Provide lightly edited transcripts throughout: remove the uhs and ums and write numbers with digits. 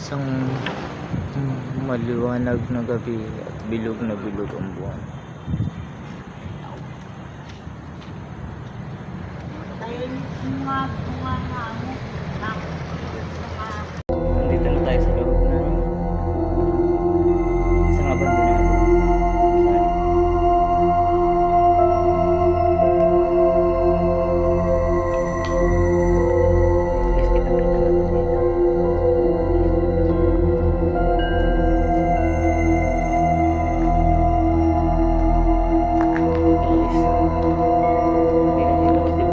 Isang maliwanag na gabi at bilog na bilog ang buwan. Nandito na tayo sa loob ng isang abandonado. Guys, kitang-kita natin dito.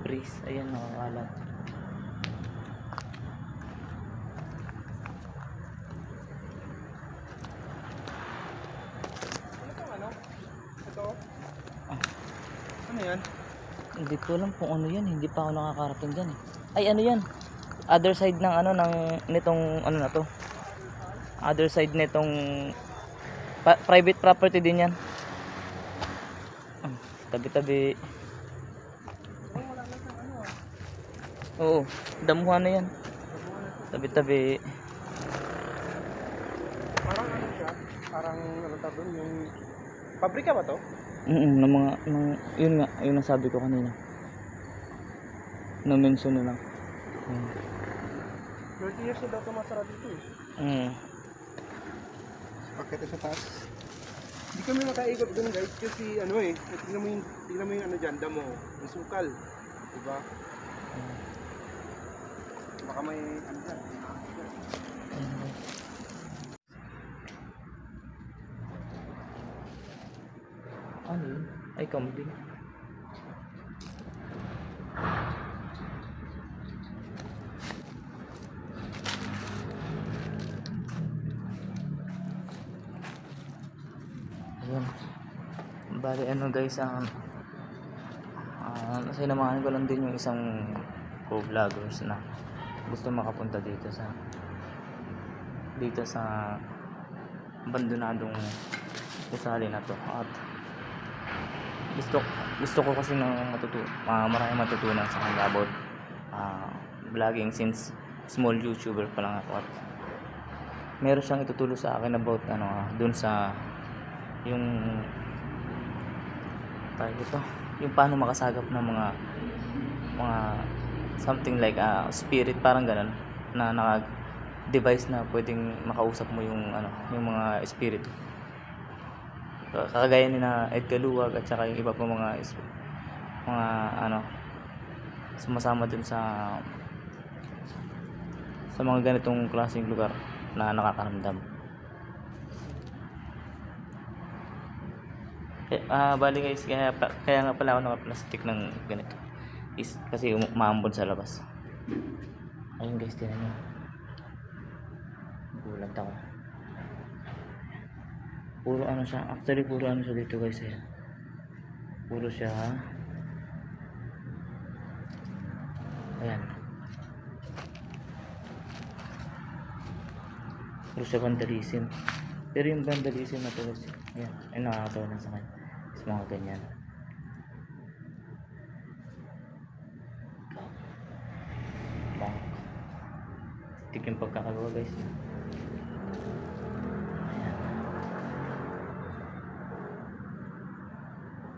Debris, ayan, nakakalat. Ano yan? Hindi ko alam kung ano yan, hindi pa ako nakakarating dyan eh. Ay, ano yan? Other side ng ano, nitong ano na to. Other side nitong private property din yan. Tabi-tabi. Oo, damuhan na yan. Tabi-tabi. Parang ano siya? Parang ano tawag yung pabrika ba to? Ng mga, yun nga, yun ang sabi ko kanina. Na-mention na lang. 30 years na daw tumasara dito eh. Pakita sa taas. Hindi kami makaikot dun guys kasi ano eh, tingnan mo yung ano dyan, damo, yung sukal. Diba? Baka may ano dyan. Ano yun? Ay, kambing. Ayan. Bali ano guys, sinamahan ko lang din yung isang co-vloggers na gusto makapunta dito sa abandonadong gusali na to. At gusto ko kasi marami matutunan sa kanya about vlogging, since small YouTuber pa lang ako, at meron siyang itutulong sa akin about dun sa yung yung paano makasagap ng mga something like spirit, parang ganun, na naka-device na pwedeng makausap mo yung mga spirit. Kagaya ni na Ed Kaluwag at saka yung iba pa mga sumasama dun sa mga ganitong klaseng lugar na nakakaramdam. Bali guys, kaya nga pala ako naka-plastic ng ganito kasi umaambon sa labas. Ayun guys, tingnan nyo, gulat ako. Puro ano siya, actually puro ano siya dito guys eh. Puro siya, ayan, puro siya vandalism. Pero yung vandalism na to guys, ayan, ay nakakatawa na sa kanya is mga ganyan. Tik yung pagkakagawa guys.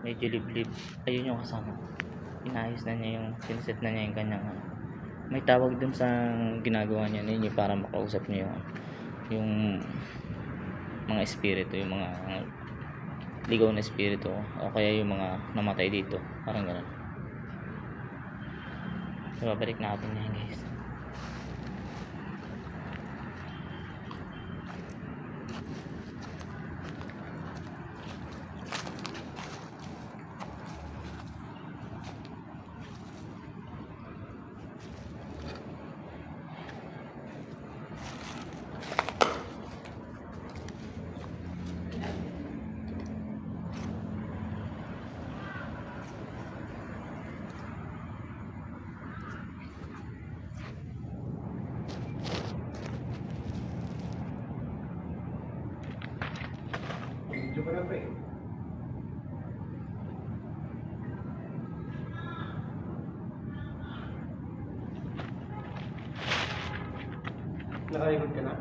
Medyo liblib. Ayun yung kasama, inayos na niya yung siniset na niya yung kanyang may tawag dun sa ginagawa niya ninyo para makausap niyo yung mga espiritu, yung mga ligaw na espiritu, o kaya yung mga namatay dito, parang gano'n. So babalik natin yan guys. Medyo pa lang pre. Nakaikot ka na?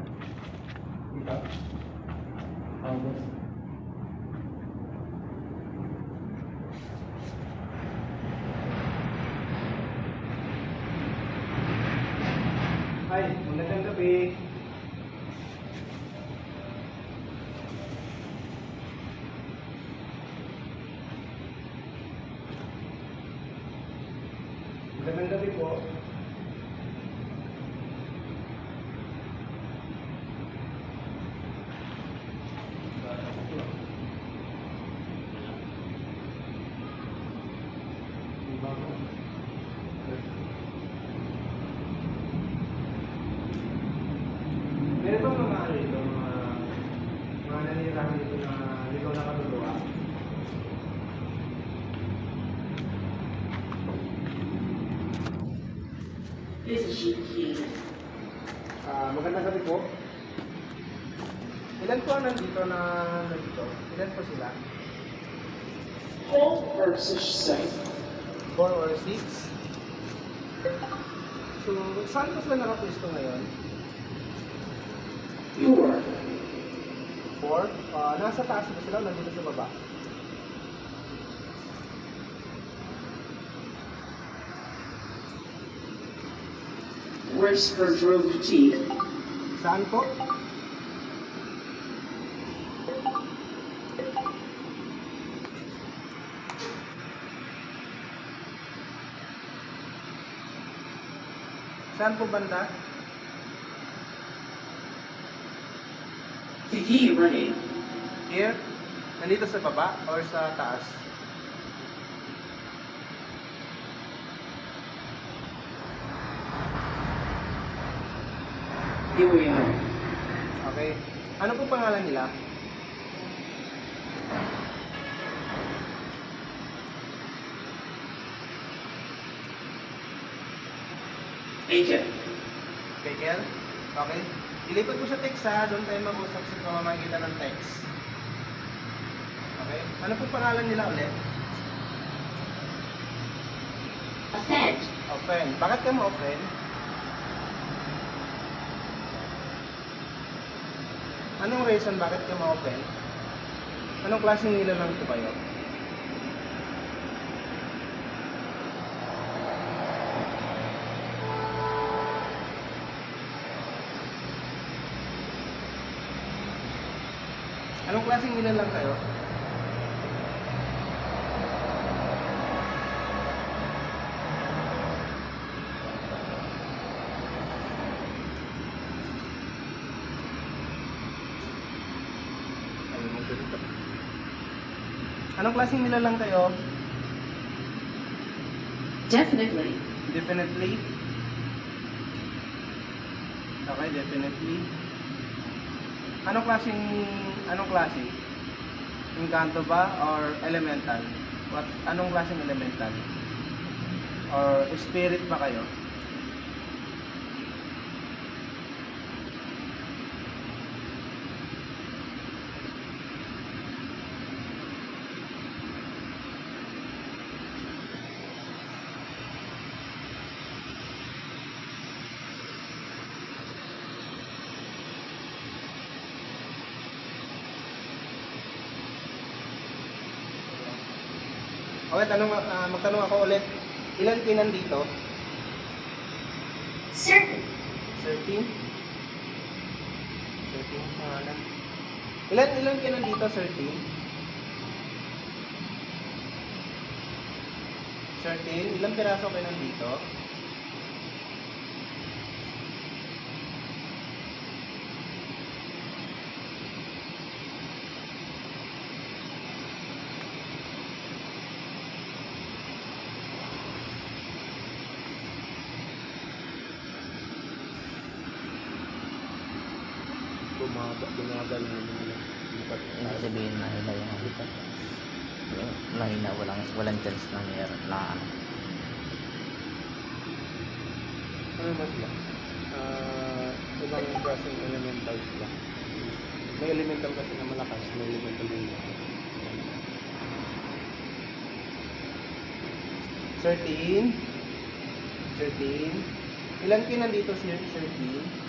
August. Hi, magandang gabi. Magandang gabi po. Meron bang mga ano ito, mga nanirahan dito na ikaw na katuluwa? Magandang gabi po. Ilan po ang nandito na nandito? Ilan po sila? 4 versus 6. 4 or 6? So, saan po sila nakapwesto ngayon? 4. 4? Nasa taas ba sila o nandito sa baba? Where's her routine? Saan po? Saan po banda? He running. Here? Nandito sa baba or sa taas? Here we are. Okay. Ano po pangalan nila? Aiken. Pekel? Okay. Ilipat ko sa text ha. Doon tayo mag-usap sa pamamagitan ng text. Okay. Ano po pangalan nila ulit? Ascent. Offen. Bakit ka ma-offen? Anong reason bakit ka ma-offen? Anong klaseng nilalang po kayo? Anong klaseng nilalang kayo? Anong klaseng nilalang kayo? Definitely. Definitely. Okay, definitely. Anong klase? Encanto ba or elemental? Anong klaseng elemental? Or spirit ba kayo? Okay, magtanong ako ulit. Ilan kayo nandito? Certain. 13? 13 pangalan. Ilan kayo nandito, 13? 13? Ilang piraso kayo nandito? Bumagal na nila. Hindi sabihin mahina yung habitat. Yung mahina, walang chance na meron na ano. Ano ba sila? Ibang klaseng elemental sila. May elemental kasi na malakas, may elemental din na 13. 13. Ilan kayo nandito, sir? 13.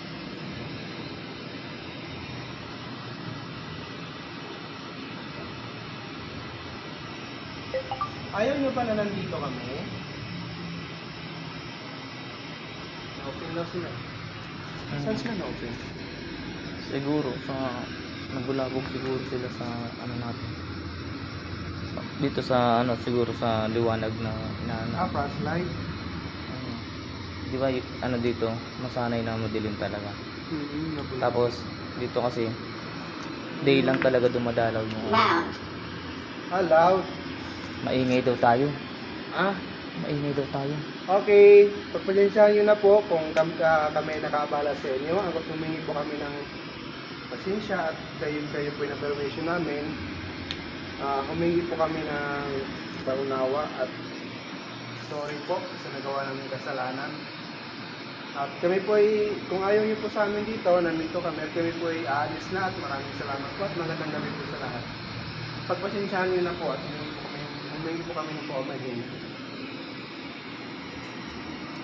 Ayaw nyo pa na nandito kami? Na-open na sila. Saan sila na-open? Siguro sa nagulabog siguro sila sa ano natin. Dito sa ano siguro sa liwanag na inaano. Flashlight. Di ba ano dito, masanay na madilim talaga. Nabulabog. Tapos dito kasi day lang talaga dumadalaw yung Loud. Loud. maingay daw tayo. Ah, Maingay daw tayo. okay. Pagpasensyahan nyo na po kung kami nakaabala sa inyo. Ang humingi po kami ng pasensya at kayo po yung permission namin. Humingi po kami ng paunawa at sorry po sa nagawa namin kasalanan. At kami po ay, kung ayaw niyo po sa amin dito, nandito kami at kami po ay aalis na at maraming salamat po at magandang gabi po sa lahat. Pagpasensyahan niyo na po at humingi po kami ng paumahin.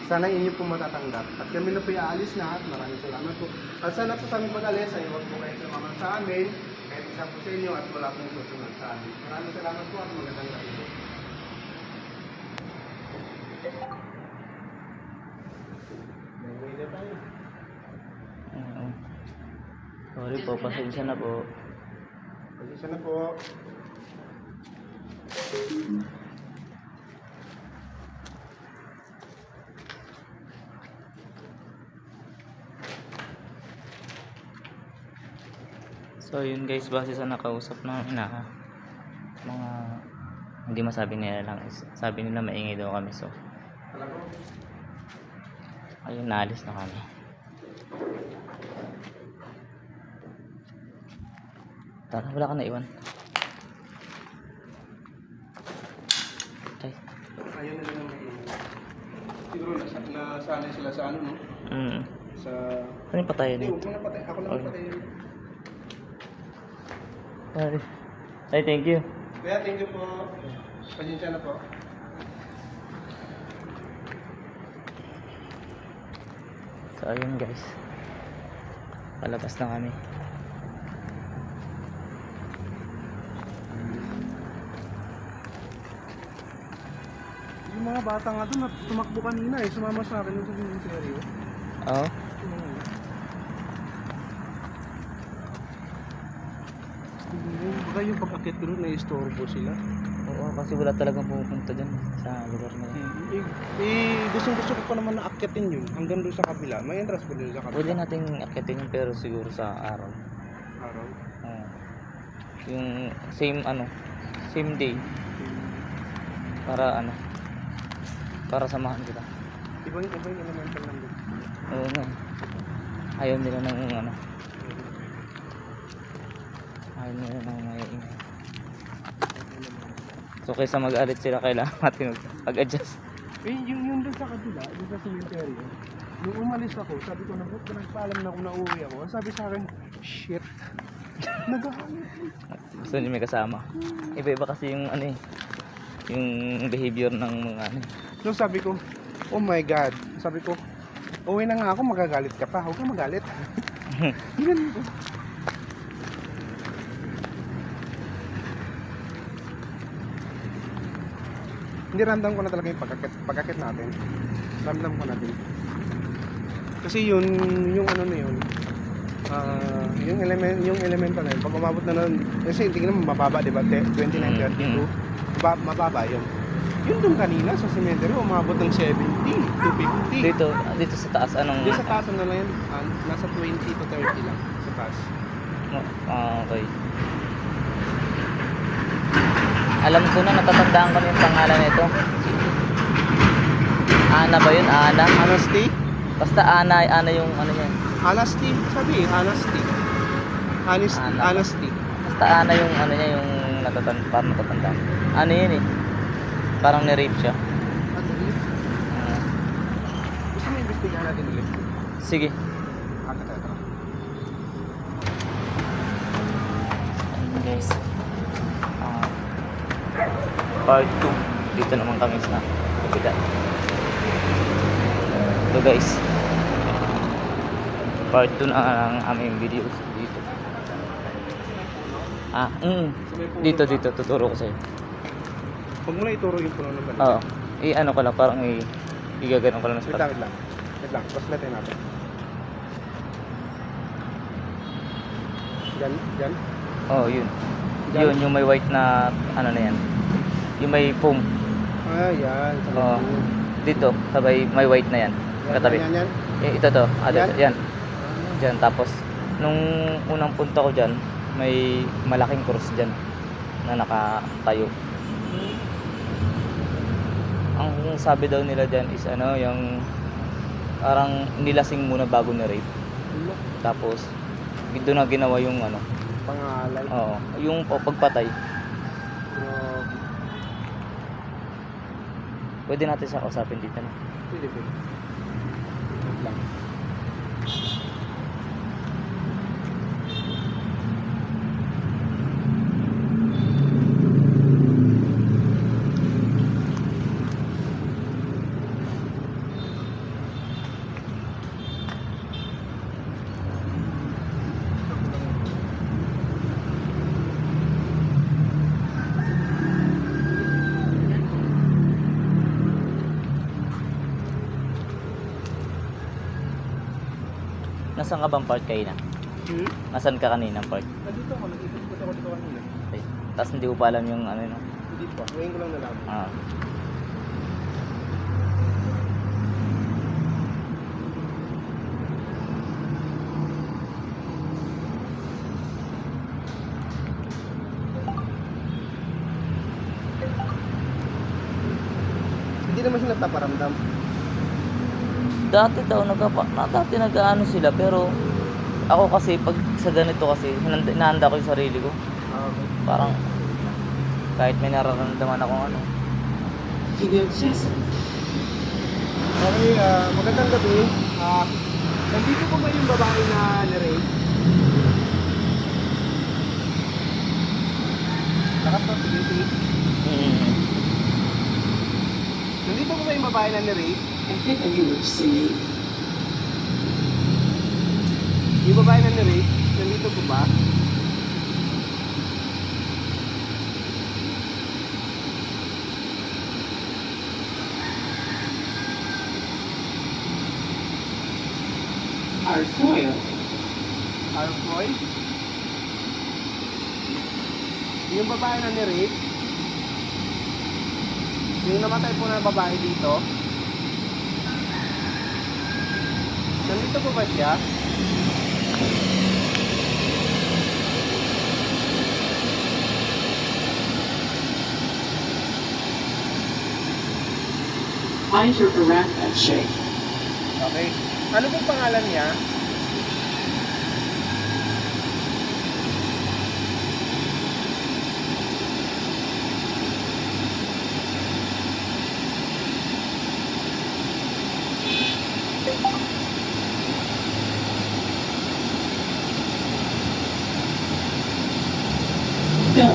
Sana inyo po matatanggap. At kami na po aalis na at maraming salamat po. At sana po sa aming pag-alis ay huwag po kayo sumama sa amin, kahit isa po sa inyo at wala pong susunod sa amin. Maraming salamat po at magandang gabi po. Oo. Sorry po, pasensya na po. Pasensya na po. So yun guys, base sa nakausap namin na mga hindi masabi nila lang, sabi nila maingay daw kami, so Alam mo? ayun, naalis na kami. Tara, wala ka na iwan. Tay. Ayaw na lang may siguro nasanay sila sa ano, no? Sa... Ano yung patayan Hindi, nito? huwag mo na patay. Ako lang Okay. patay. Ay, thank you. Kaya thank you po. Pasensya na po. So ayun guys, palabas na kami. Yung mga bata nga doon, tumakbo kanina eh. Sumama sa akin sa cemetery. Oo. Baka yung pag-akit ko doon, na-istorbo sila. Oo, kasi wala talagang pupunta dyan sa lugar na yun. Gusto ko pa naman na akyatin yun. Hanggang doon sa kabila. May entrance ko doon sa kabila. Pwede nating akitin yun pero siguro sa araw. Araw. Oo. Yung same day. Para para samahan kita. Ibang elemental lang doon. Oo nga. Ayaw nila ng ayaw nila ng maiingay. So kaysa mag-alit sila, kailangan natin mag-adjust. Yung doon sa kabila, doon sa cemetery. Nung umalis ako, sabi ko, nagpaalam na ako na uwi ako. Sabi sa akin, shit. Naghahanap. Gusto niyo may kasama. Iba-iba kasi yung yung behavior ng mga So sabi ko, oh my God. Sabi ko, uwi na nga ako, magagalit ka pa. Huwag ka magalit. Ganun ko. Hindi, ramdam ko na talaga yung pagkakit natin. Ramdam ko natin. Kasi yung ano na yun, yung elemental na yun, pag umabot na nun, kasi tingnan mo mababa, di ba? 29, 32, mababa yun. Yun dun kanina sa cemetery, umabot ng 70 to 50. dito sa taas anong Dito sa taas ano lang yan, nasa 20 to 30 lang sa taas. okay. Alam ko na, natatandaan ko na yung pangalan nito. Ana ba yun? Ana? Honesty? Basta Ana yung yan. Honesty? Sabi, honesty. Ana. Honesty. Basta Ana yung niya, yung parang natatandaan. Ano yun eh? Parang ni-rape siya. Gusto mo investigahan natin ulit? Sige. Tara. Ayun guys. Part 2. Dito naman kami sa kapila. Ito guys. Part 2 na ang aming video dito. Dito tuturo ko sa'yo. Huwag mo na ituro yung puno ng balikat. Oo. Ano ko lang, parang igaganon ko lang Wait sa lang, wait lang. Wait lang, translate natin. Yan, yan. Oo, yun. Yan. Yun, yung may white na, ano na yan. Yung may foam. Ah, yan. Sa Oo. loob. Dito, sabay may white na yan. Yan, Katabi. yan, yan. Ito to, Yan? yan. Diyan, tapos, nung unang punta ko dyan, may malaking cross dyan na nakatayo. Ang sabi daw nila dyan is ano, yung parang nilasing muna bago ni-rape. Ulo. Tapos, doon na ginawa yung ano, Pangalay. oo, yung pagpatay. Grabe. Pwede natin siya kausapin dito na. Pwede, pwede. Wait lang. Nasaan ka bang park kayo na? Nasaan ka kanina park? Nandito ako, nag-ikot ako dito kanina. Okay. Tapos hindi ko pa alam yung ano, no? Hindi pa, ngayon ko lang nalaman. Ah. Hindi naman siya nagpaparamdam. Dati daw dati nag-aano sila, pero ako kasi pag sa ganito kasi hinahanda ko yung sarili ko. Ah, okay. Parang kahit may nararamdaman akong ano. Female Jason. Okay, magandang gabi. Nandito po ba yung babae na na-rape? Lakas po, sige, sige. Nandito po ba yung babae na na-rape? I think I knew what you said. Yung babae na na-rape, nandito po ba? Our foil. Our boy? Yung babae na ni-rape? Yung namatay po na babae dito? Nandito po ba siya? Find her around that shape. Okay. Ano pong pangalan niya? Go.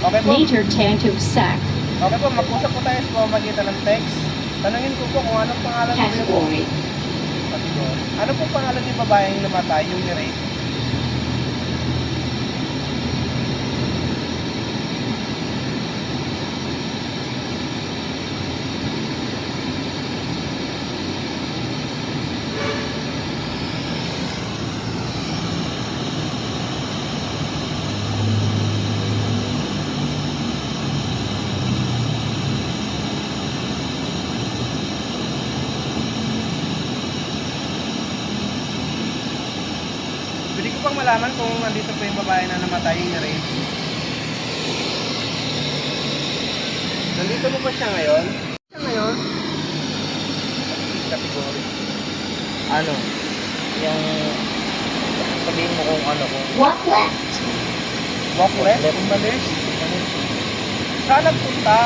Okay po. Major Tantum Sack, Okay po, mag-usap po tayo sa pamamagitan ng text. Tanungin ko po kung anong pangalan niyo. Category. Category. Ano po pangalan ni babaeng namatay, yung ni-rape? Pwede ko pang malaman kung nandito po yung babae na namatay, yung ni-rape. Nandito po ba siya ngayon? Siya ngayon? Category. Ano? Yung sabihin mo kung ano kung Walk left, Walk left, umalis. Saan nagpunta?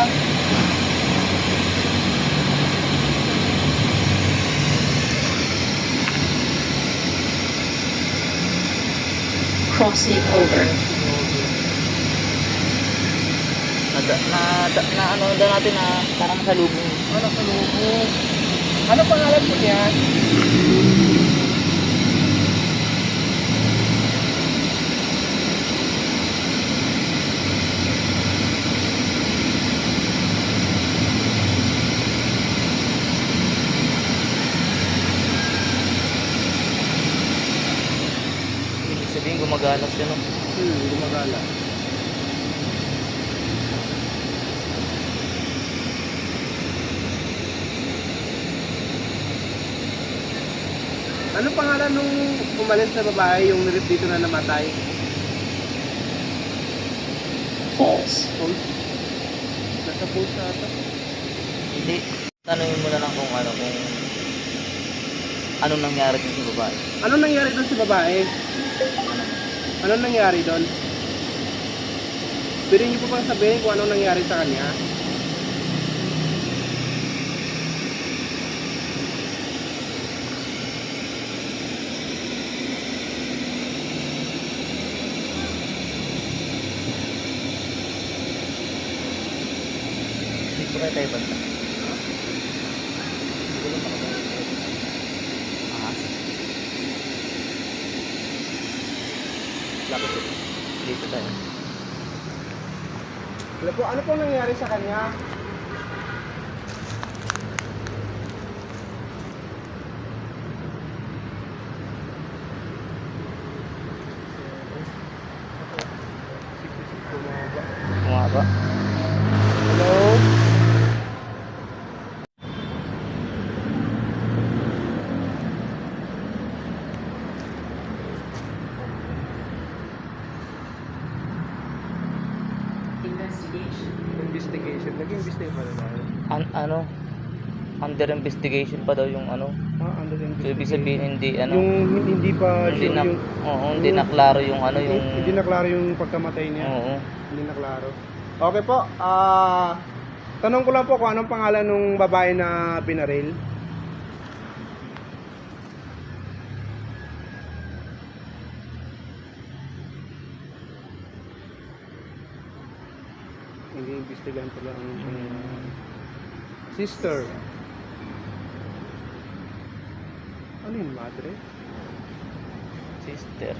crossing over, na ano daw natin na parang sa lubong. Ano sa lubong? Ano pangalan po niya? gumagalas yun. Oh. Gumagala. Ano pangalan nung umalis na babae yung nilip dito na namatay? False. Post? Nasa post na ata? Hindi. Tanungin mo na lang kung anong nangyari dun sa babae. Ano nangyari doon sa babae? Ano nangyari doon? Pwede niyo po bang sabihin kung ano nangyari sa kanya? Dito kayo tayo banda. Ah, Lapit po. dito tayo. Ano po nangyari sa kanya? Bumaba. Hello? Investigation. Investigation. Nag-investigate pa rin tayo. Ano? Under investigation pa daw yung ano. Under So investigation. ibig sabihin hindi ano. Yung hindi pa hindi sure na, yung... oo, hindi na klaro yung ano yung Hindi na klaro yung pagkamatay niya. oo. Hindi na klaro. Okay po. Tanong ko lang po kung anong pangalan ng babae na binaril. Hindi imbestigahan pala ang sister. Ano yung madre? Sister,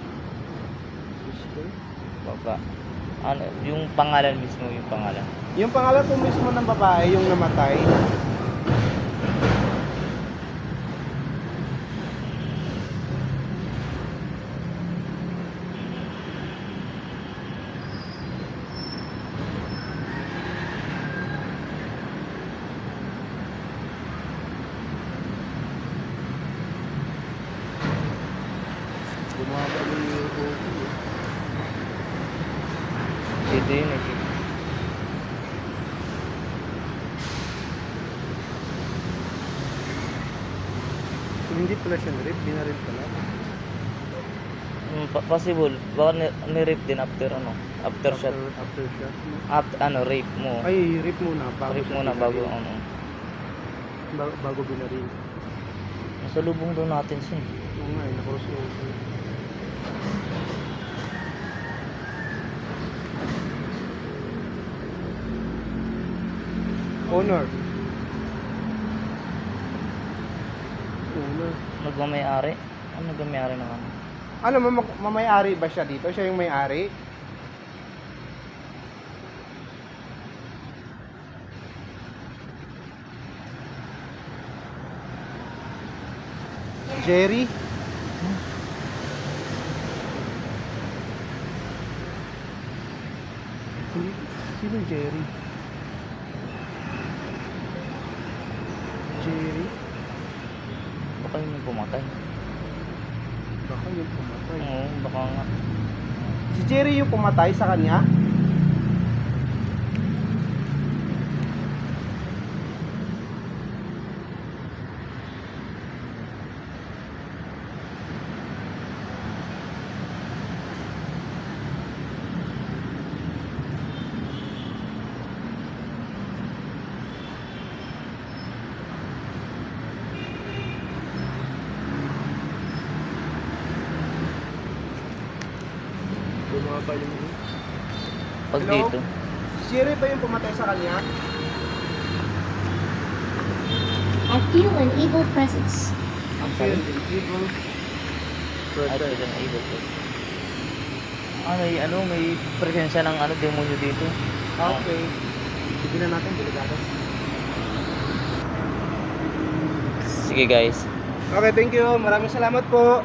Sister? baba. Ano, yung pangalan mismo, yung pangalan. Yung pangalan po mismo ng babae, yung namatay. Bumaba yung UOP. Dito yun eh. Hindi pala siya nirip, binaril pala. Possible. Baka ni-rape din after ano. After shot. After shot. Ano, rape mo. Ay, rip muna. Bago Rape siya muna bago binaril. ano. Bago binaril. Nasa lubong daw natin siya. Oo nga, nakurus mo. Honor. Honor. Nagmamayari. Ano nagmamayari ng ano? Ano, mamayari ba siya dito? Siya yung may-ari? Jerry? Sino Jerry? Jerry? Baka yun yung pumatay. Baka yung pumatay. Oo, baka nga. Si Jerry yung pumatay sa kanya? Bumaba yung... Pag Hello? dito. Si Jerry ba yung pumatay sa kanya? I feel an evil presence. Ang sabi? evil. Ay, pwede na evil po. May presensya ng ano, demonyo dito. Okay. Sige na natin, delikado. Sige guys. Okay, thank you. Maraming salamat po.